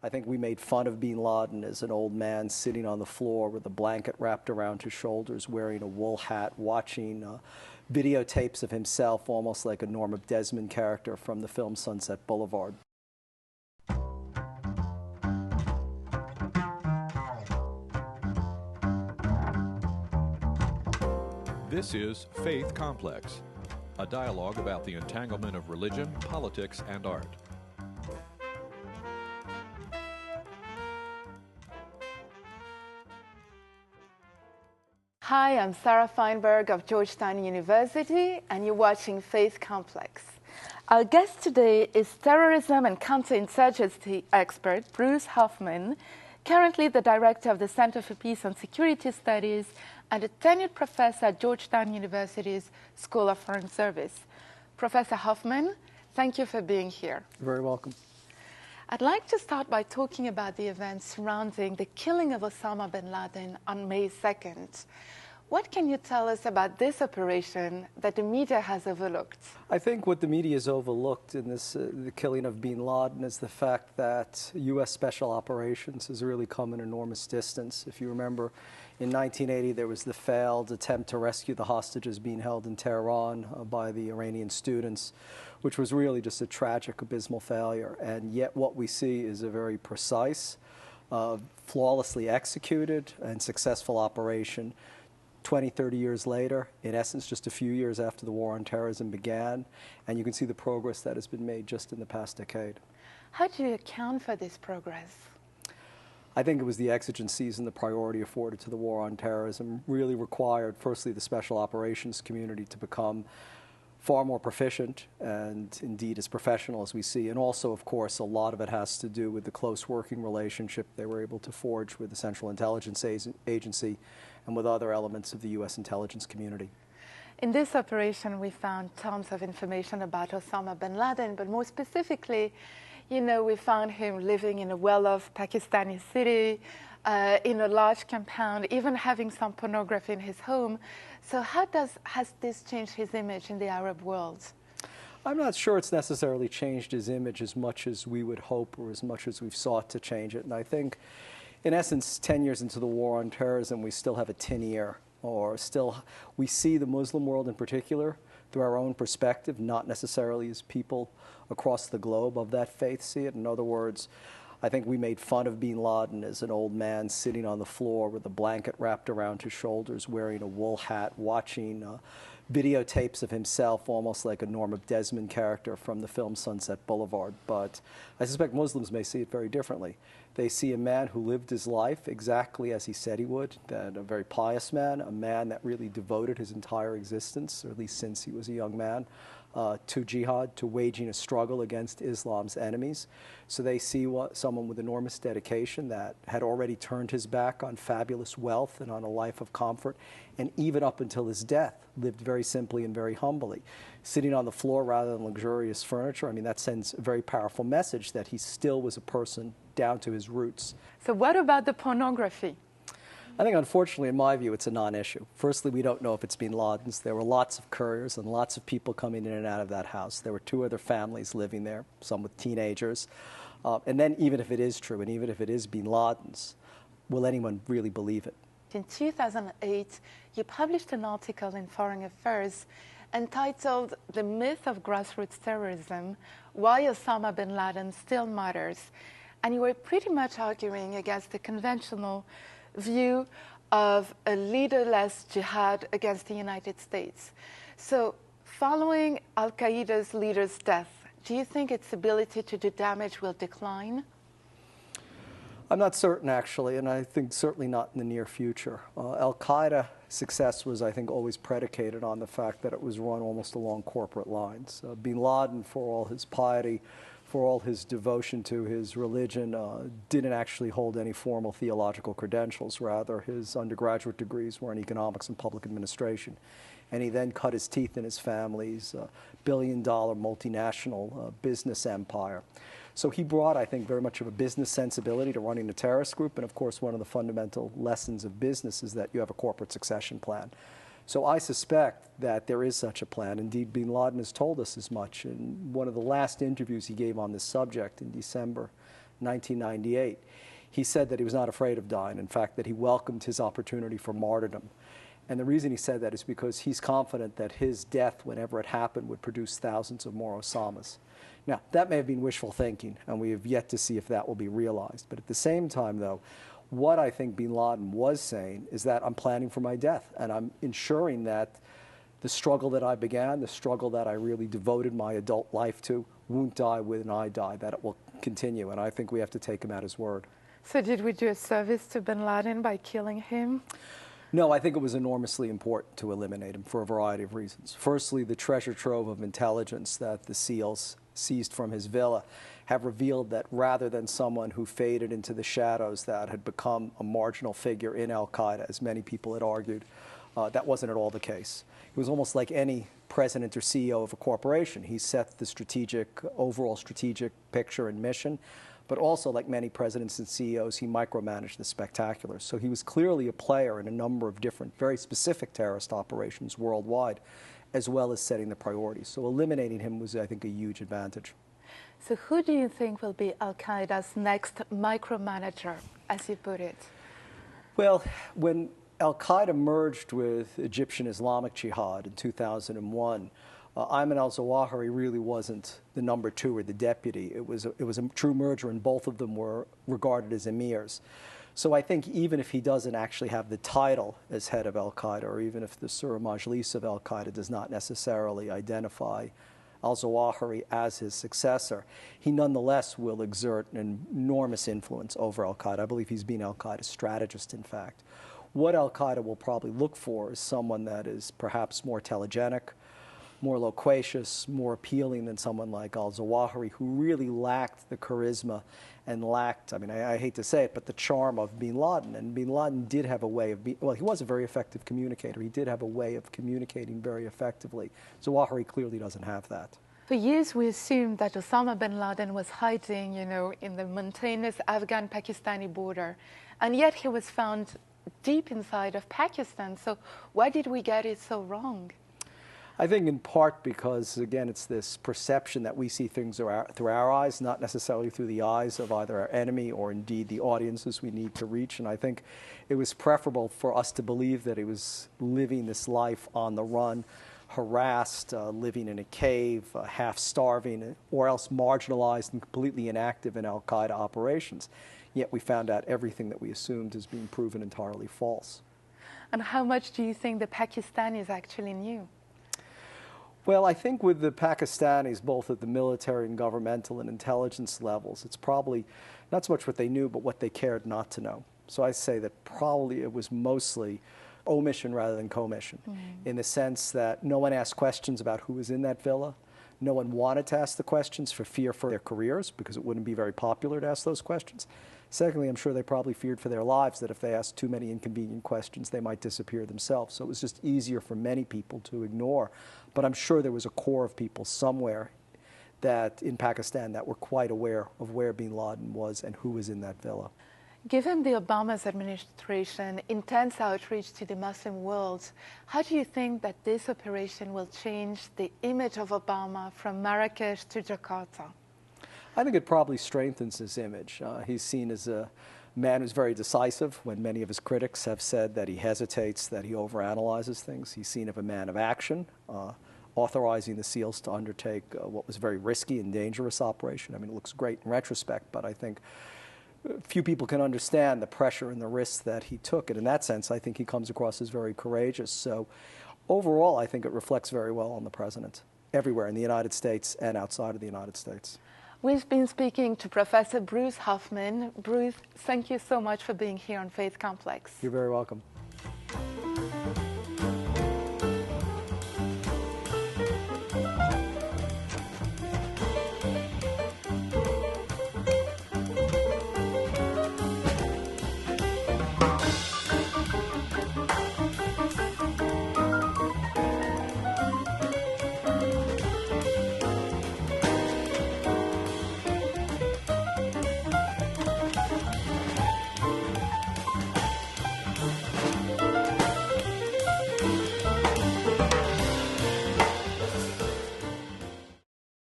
I think we made fun of bin Laden as an old man sitting on the floor with a blanket wrapped around his shoulders, wearing a wool hat, watching videotapes of himself, almost like a Norma Desmond character from the film Sunset Boulevard. This is Faith Complex, a dialogue about the entanglement of religion, politics, and art. Hi, I'm Sarah Feinberg of Georgetown University, and you're watching Faith Complex. Our guest today is terrorism and counterinsurgency expert Bruce Hoffman, currently the director of the Center for Peace and Security Studies and a tenured professor at Georgetown University's School of Foreign Service. Professor Hoffman, thank you for being here. You're very welcome. I'd like to start by talking about the events surrounding the killing of Osama bin Laden on May 2nd. What can you tell us about this operation that the media has overlooked? I think what the media has overlooked in this, the killing of bin Laden, is the fact that U.S. Special Operations has really come an enormous distance. If you remember, in 1980, there was the failed attempt to rescue the hostages being held in Tehran by the Iranian students, which was really just a tragic, abysmal failure. And yet what we see is a very precise, flawlessly executed, and successful operation. 20, 30 years later, in essence, just a few years after the war on terrorism began, and you can see the progress that has been made just in the past decade. How do you account for this progress? I think it was the exigencies and the priority afforded to the war on terrorism really required, firstly, the special operations community to become far more proficient and indeed as professional as we see. And also, of course, a lot of it has to do with the close working relationship they were able to forge with the Central Intelligence Agency and with other elements of the U.S. intelligence community. In this operation, we found tons of information about Osama bin Laden, but more specifically, we found him living in a well-off Pakistani city, in a large compound, even having some pornography in his home. So how has this changed his image in the Arab world? I'm not sure it's necessarily changed his image as much as we would hope or as much as we've sought to change it. And I think, in essence, 10 years into the war on terrorism, we still have a tin ear, or still we see the Muslim world in particular through our own perspective, not necessarily as people across the globe of that faith see it. In other words, I think we made fun of bin Laden as an old man sitting on the floor with a blanket wrapped around his shoulders, wearing a wool hat, watching videotapes of himself, almost like a Norma Desmond character from the film Sunset Boulevard. But I suspect Muslims may see it very differently. They see a man who lived his life exactly as he said he would, that a very pious man, a man that really devoted his entire existence, or at least since he was a young man, to jihad, to waging a struggle against Islam's enemies. So they see someone with enormous dedication that had already turned his back on fabulous wealth and on a life of comfort, and even up until his death, lived very simply and very humbly. Sitting on the floor rather than luxurious furniture, I mean, that sends a very powerful message that he still was a person down to his roots. So what about the pornography? I think, unfortunately, in my view, it's a non-issue. Firstly, we don't know if it's bin Laden's. There were lots of couriers and lots of people coming in and out of that house. There were 2 other families living there, some with teenagers. And then even if it is true, and even if it is bin Laden's, will anyone really believe it? In 2008, you published an article in Foreign Affairs entitled "The Myth of Grassroots Terrorism: Why Osama bin Laden Still Matters." And you were pretty much arguing against the conventional view of a leaderless jihad against the United States. So, following Al-Qaeda's leader's death, do you think its ability to do damage will decline? I'm not certain, actually, and I think certainly not in the near future. Al-Qaeda success was, I think, always predicated on the fact that it was run almost along corporate lines. Bin Laden, for all his piety, for all his devotion to his religion, didn't actually hold any formal theological credentials. Rather, his undergraduate degrees were in economics and public administration. And he then cut his teeth in his family's billion-dollar multinational business empire. So he brought, I think, very much of a business sensibility to running a terrorist group. And of course, one of the fundamental lessons of business is that you have a corporate succession plan. So I suspect that there is such a plan. Indeed, bin Laden has told us as much. In one of the last interviews he gave on this subject in December 1998, he said that he was not afraid of dying. In fact, that he welcomed his opportunity for martyrdom. And the reason he said that is because he's confident that his death, whenever it happened, would produce thousands of more Osamas. Now, that may have been wishful thinking, and we have yet to see if that will be realized. But at the same time, though, what I think bin Laden was saying is that I'm planning for my death, and I'm ensuring that the struggle that I began, the struggle that I really devoted my adult life to, won't die when I die, that it will continue. And I think we have to take him at his word. So did we do a service to bin Laden by killing him? No, I think it was enormously important to eliminate him for a variety of reasons. Firstly, the treasure trove of intelligence that the SEALs seized from his villa have revealed that rather than someone who faded into the shadows, that had become a marginal figure in al-Qaeda, as many people had argued, that wasn't at all the case. It was almost like any president or CEO of a corporation. He set the overall strategic picture and mission, but also, like many presidents and CEOs, he micromanaged the spectacular. So he was clearly a player in a number of different, very specific terrorist operations worldwide, as well as setting the priorities. So eliminating him was, I think, a huge advantage. So who do you think will be al-Qaeda's next micromanager, as you put it? Well, when al-Qaeda merged with Egyptian Islamic Jihad in 2001, Ayman al-Zawahiri really wasn't the number two or the deputy. It was a true merger, and both of them were regarded as emirs. So I think even if he doesn't actually have the title as head of al-Qaeda, or even if the Surah Majlis of al-Qaeda does not necessarily identify al-Zawahiri as his successor, he nonetheless will exert an enormous influence over al-Qaeda. I believe he's been al-Qaeda's strategist, in fact. What al-Qaeda will probably look for is someone that is perhaps more telegenic, more loquacious, more appealing than someone like al-Zawahiri, who really lacked the charisma and lacked, I mean, I hate to say it, but the charm of bin Laden. And bin Laden did have a way of well, he was a very effective communicator. He did have a way of communicating very effectively. Zawahiri clearly doesn't have that. For years, we assumed that Osama bin Laden was hiding, in the mountainous Afghan-Pakistani border. And yet he was found deep inside of Pakistan. So why did we get it so wrong? I think in part because, again, it's this perception that we see things through our eyes, not necessarily through the eyes of either our enemy or indeed the audiences we need to reach. And I think it was preferable for us to believe that he was living this life on the run, harassed, living in a cave, half starving, or else marginalized and completely inactive in al-Qaeda operations. Yet we found out everything that we assumed as being proven entirely false. And how much do you think the Pakistanis actually knew? Well, I think with the Pakistanis, both at the military and governmental and intelligence levels, it's probably not so much what they knew, but what they cared not to know. So I say that probably it was mostly omission rather than commission, in the sense that no one asked questions about who was in that villa. No one wanted to ask the questions for fear for their careers, because it wouldn't be very popular to ask those questions. Secondly, I'm sure they probably feared for their lives, that if they asked too many inconvenient questions, they might disappear themselves. So it was just easier for many people to ignore. But I'm sure there was a core of people somewhere that in Pakistan that were quite aware of where bin Laden was and who was in that villa. Given the Obama's administration intense outreach to the Muslim world, how do you think that this operation will change the image of Obama from Marrakesh to Jakarta? I think it probably strengthens his image. He's seen as a man who's very decisive, when many of his critics have said that he hesitates, that he overanalyzes things. He's seen as a man of action, authorizing the SEALs to undertake what was a very risky and dangerous operation. I mean, it looks great in retrospect, but I think few people can understand the pressure and the risks that he took. And in that sense, I think he comes across as very courageous. So overall, I think it reflects very well on the president, everywhere in the United States and outside of the United States. We've been speaking to Professor Bruce Hoffman. Bruce, thank you so much for being here on Faith Complex. You're very welcome.